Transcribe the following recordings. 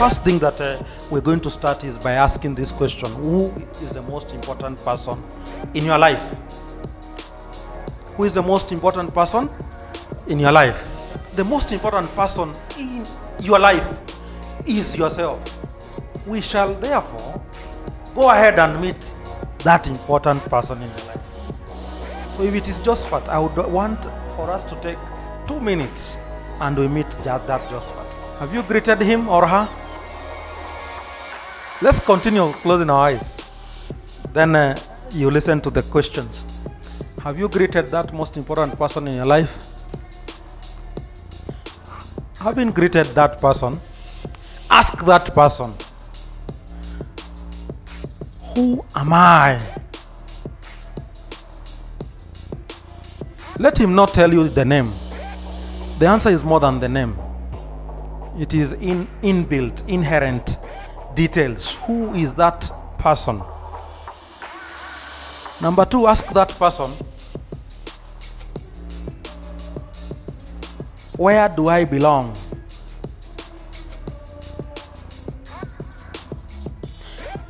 first thing that we're going to start is by asking this question: who is the most important person in your life? Who is the most important person in your life? The most important person in your life is yourself. We shall therefore go ahead and meet that important person in your life. So if it is Josephat, I would want for us to take 2 minutes and we meet that Josephat. Have you greeted him or her? Let's continue closing our eyes. Then you listen to the questions. Have you greeted that most important person in your life? Having greeted that person, ask that person, who am I? Let him not tell you the name. The answer is more than the name. It is inbuilt, inherent details. Who is that person? Number 2, ask that person, where do I belong?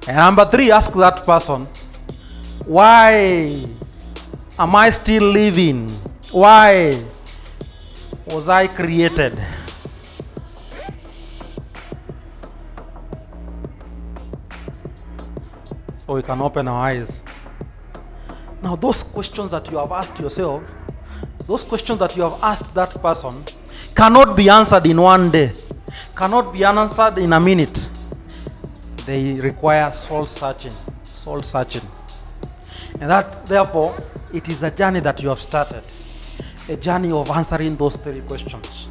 And number 3, ask that person, why am I still living? Why was I created? So we can open our eyes. Now those questions that you have asked yourself, those questions that you have asked that person cannot be answered in one day, cannot be answered in a minute. They require soul searching. And that, therefore, it is a journey that you have started, a journey of answering those 3 questions.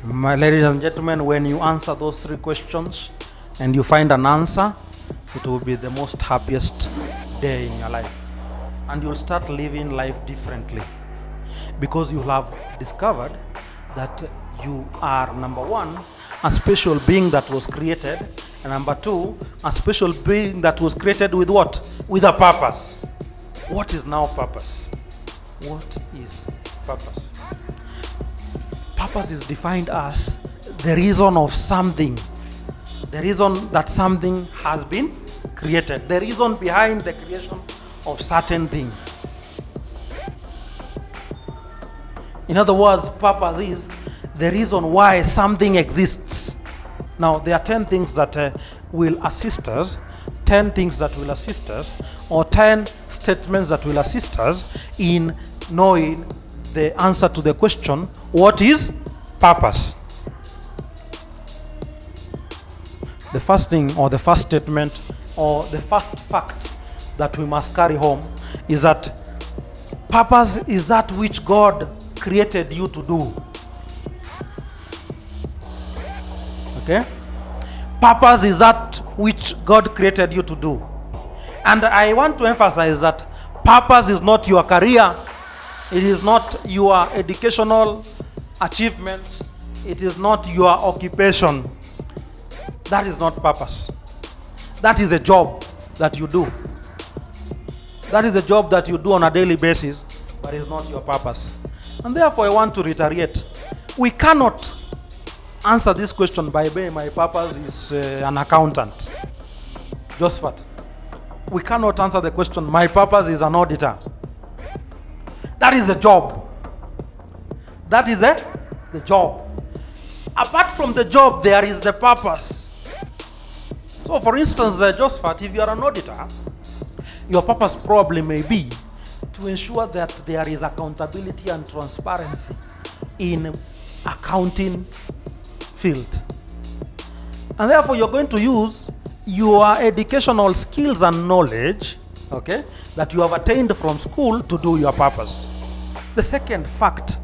My ladies and gentlemen, when you answer those 3 questions and you find an answer, it will be the most happiest day in your life. And you'll start living life differently, because you have discovered that you are, number 1, a special being that was created, and number 2, a special being that was created with what? With a purpose. What is now purpose? What is purpose? Purpose is defined as the reason of something, the reason that something has been created, the reason behind the creation of certain things. In other words, purpose is the reason why something exists. Now, there are 10 things that will assist us, 10 things that will assist us, or 10 statements that will assist us in knowing the answer to the question, what is purpose? The first thing, or the first statement, or the first fact that we must carry home is that purpose is that which God created you to do. Okay? Purpose is that which God created you to do. And I want to emphasize that purpose is not your career. It is not your educational achievements. It is not your occupation. That is not purpose. That is a job that you do. That is a job that you do on a daily basis, but it's not your purpose. And therefore, I want to reiterate, we cannot answer this question by saying my purpose is an accountant. Josephat. We cannot answer the question, my purpose is an auditor. That is the job. That is the job. Apart from the job, there is the purpose. So for instance, Josephat, if you are an auditor, your purpose probably may be to ensure that there is accountability and transparency in accounting field. And therefore, you're going to use your educational skills and knowledge, okay, that you have attained from school to do your purpose. The second fact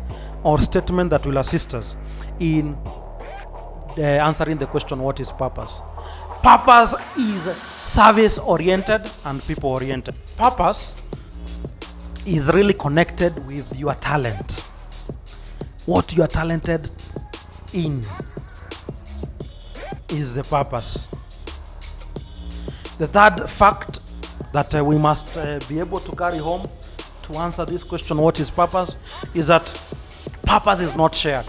or statement that will assist us in answering the question, what is purpose? Purpose is service-oriented and people-oriented. Purpose is really connected with your talent, what you are talented in is the purpose. The third fact that we must be able to carry home to answer this question, what is purpose, is that purpose is not shared.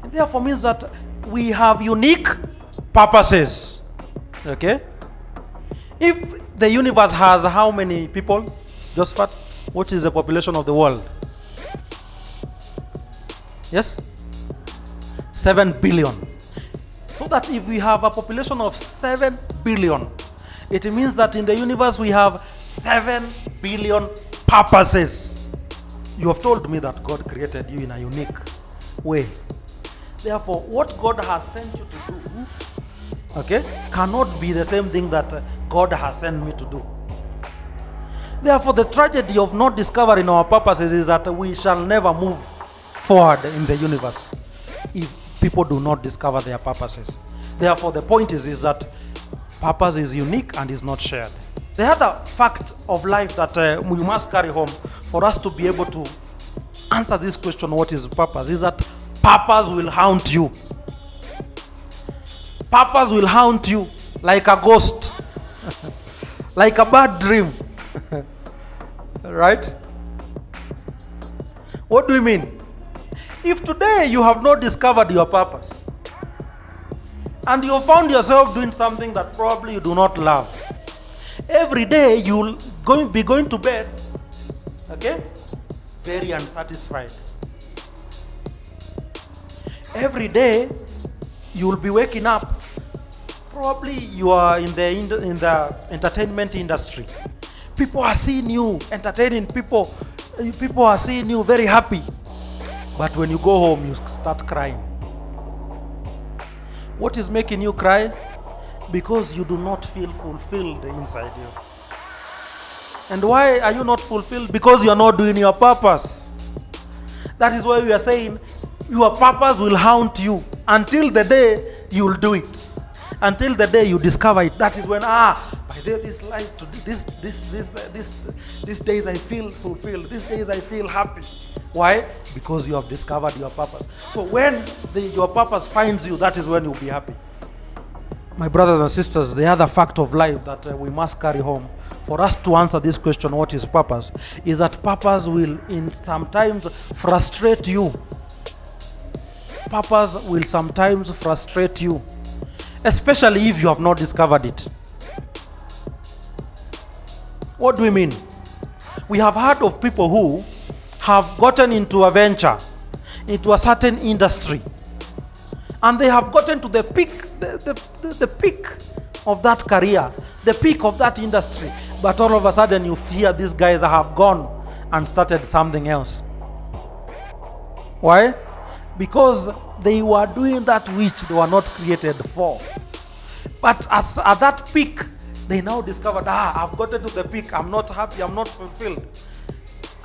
It therefore means that we have unique purposes. Okay? If the universe has how many people? Josephat, what is the population of the world? Yes? 7 billion. So that if we have a population of 7 billion, it means that in the universe we have 7 billion purposes. You have told me that God created you in a unique way. Therefore, what God has sent you to do, okay, cannot be the same thing that God has sent me to do. Therefore, the tragedy of not discovering our purposes is that we shall never move forward in the universe if people do not discover their purposes. Therefore, the point is that purpose is unique and is not shared. The other fact of life that we must carry home for us to be able to answer this question, what is purpose, is that purpose will haunt you. Purpose will haunt you like a ghost, like a bad dream. Right? What do we mean? If today you have not discovered your purpose and you found yourself doing something that probably you do not love, every day you'll be going to bed, okay, very unsatisfied. Every day you'll be waking up, probably you are in the entertainment industry. People are seeing you entertaining people. People are seeing you very happy. But when you go home, you start crying. What is making you cry? Because you do not feel fulfilled inside you. And why are you not fulfilled? Because you are not doing your purpose. That is why we are saying your purpose will haunt you until the day you will do it. Until the day you discover it. That is when, by this life, these days I feel fulfilled. These days I feel happy. Why? Because you have discovered your purpose. So when your purpose finds you, that is when you'll be happy. My brothers and sisters, the other fact of life that we must carry home for us to answer this question, what is purpose, is that purpose will sometimes frustrate you. Purpose will sometimes frustrate you, especially if you have not discovered it. What do we mean? We have heard of people who have gotten into a venture, into a certain industry, and they have gotten to the peak, the peak of that career, the peak of that industry, but all of a sudden you hear these guys have gone and started something else. Why? Because they were doing that which they were not created for. But at that peak, they now discovered, I've gotten to the peak, I'm not happy, I'm not fulfilled.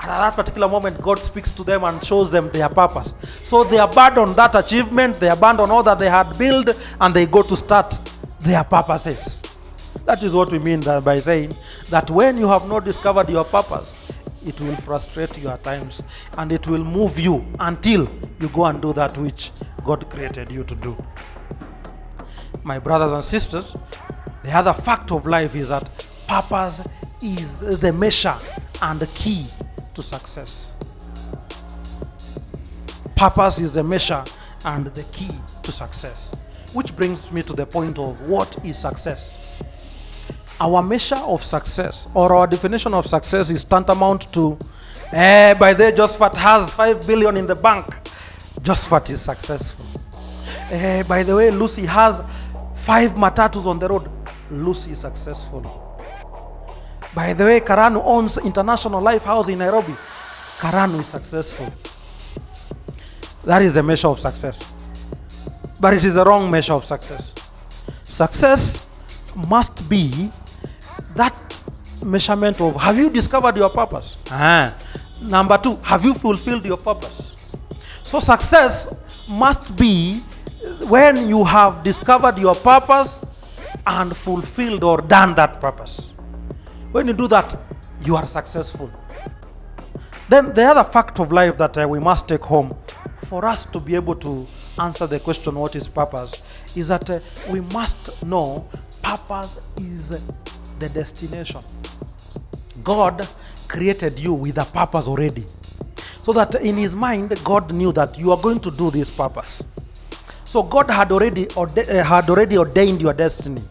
And at that particular moment, God speaks to them and shows them their purpose. So they abandon that achievement, they abandon all that they had built, and they go to start their purposes. That is what we mean by saying that when you have not discovered your purpose, it will frustrate you at times, and it will move you until you go and do that which God created you to do. My brothers and sisters, the other fact of life is that purpose is the measure and the key to success. Purpose is the measure and the key to success. Which brings me to the point of what is success. Our measure of success, or our definition of success, is tantamount to, by the way, Josephat has 5 billion in the bank. Josephat is successful. By the way, Lucy has 5 matatus on the road. Lucy is successful. By the way, Karanu owns International Life House in Nairobi. Karanu is successful. That is the measure of success. But it is the wrong measure of success. Success must be that measurement of, have you discovered your purpose? Number 2, have you fulfilled your purpose? So success must be when you have discovered your purpose and fulfilled or done that purpose. When you do that, you are successful. Then the other fact of life that we must take home for us to be able to answer the question, what is purpose, is that we must know purpose is the destination. God created you with a purpose already. So that in his mind, God knew that you are going to do this purpose. So God had already ordained your destiny,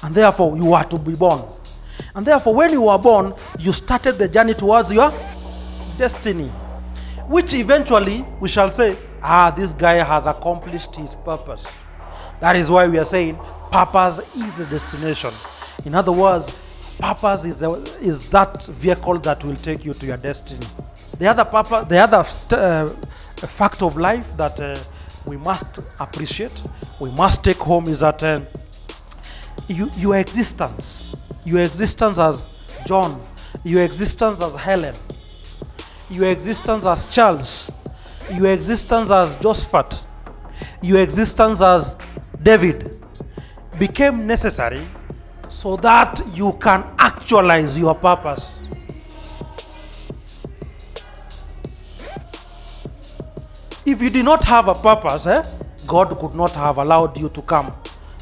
and therefore you are to be born. And therefore, when you were born, you started the journey towards your destiny, which eventually we shall say, this guy has accomplished his purpose. That is why we are saying purpose is the destination. In other words, purpose is that vehicle that will take you to your destiny. The other fact of life that we must appreciate, we must take home, is that your existence as John, your existence as Helen, your existence as Charles, your existence as Josephat, your existence as David became necessary so that you can actualize your purpose. If you did not have a purpose, God could not have allowed you to come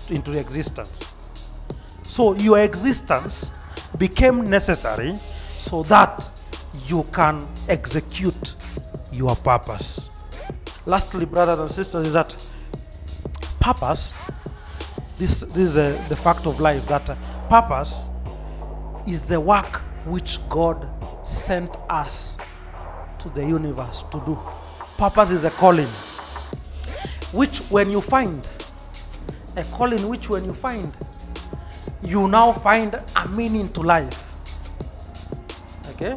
into existence. So your existence became necessary so that you can execute your purpose. Lastly, brothers and sisters, is that purpose, this is the fact of life, that purpose is the work which God sent us to the universe to do. Purpose is a calling, which when you find, you now find a meaning to life. Okay?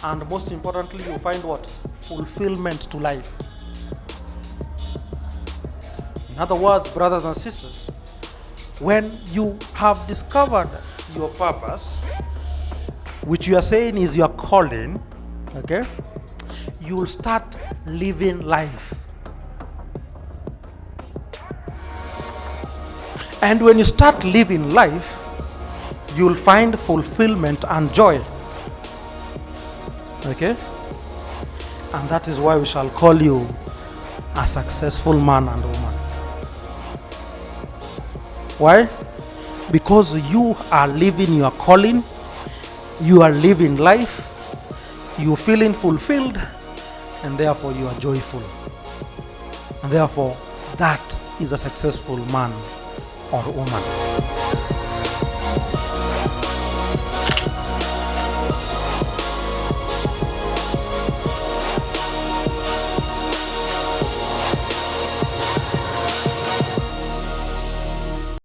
And most importantly, you find what? Fulfillment to life. In other words, brothers and sisters, when you have discovered your purpose, which you are saying is your calling, okay, you will start living life. And when you start living life, you will find fulfillment and joy. Okay? And that is why we shall call you a successful man and woman. Why? Because you are living your calling, you are living life, you are feeling fulfilled, and therefore you are joyful. And therefore, that is a successful man or woman.